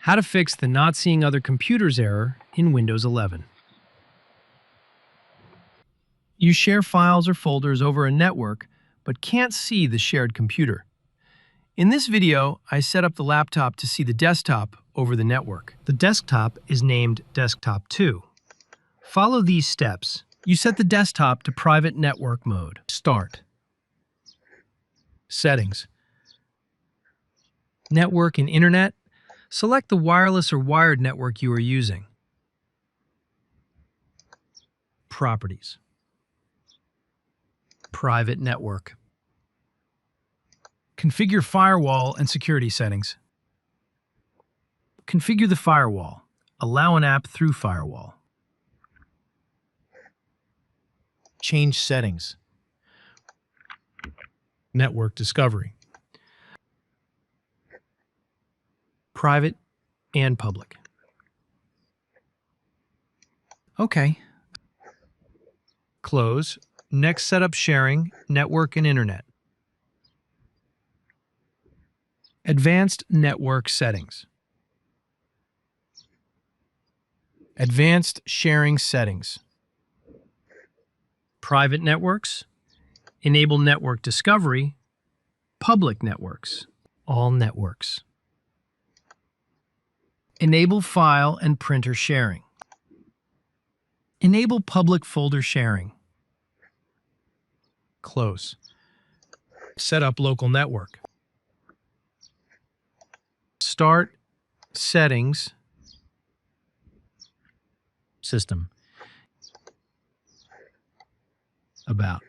How to fix the not seeing other computers error in Windows 11. You share files or folders over a network, but can't see the shared computer. In this video, I set up the laptop to see the desktop over the network. The desktop is named Desktop 2. Follow these steps. You set the desktop to private network mode. Start. Settings. Network and Internet. Select the wireless or wired network you are using. Properties. Private network. Configure firewall and security settings. Configure the firewall. Allow an app through firewall. Change settings. Network discovery. Private and public. Okay. Close. Next, set up sharing, network and internet. Advanced network settings. Advanced sharing settings. Private networks. Enable network discovery. Public networks. All networks. Enable file and printer sharing. Enable public folder sharing. Close. Set up local network. Start settings. System. About.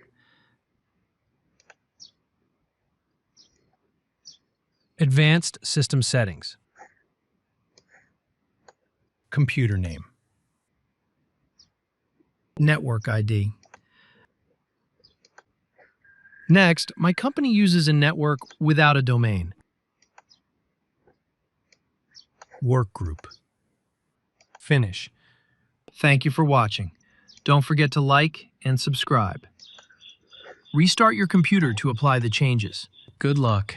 Advanced system settings. Computer name. Network ID. Next, my company uses a network without a domain. Workgroup. Finish. Thank you for watching. Don't forget to like and subscribe. Restart your computer to apply the changes. Good luck.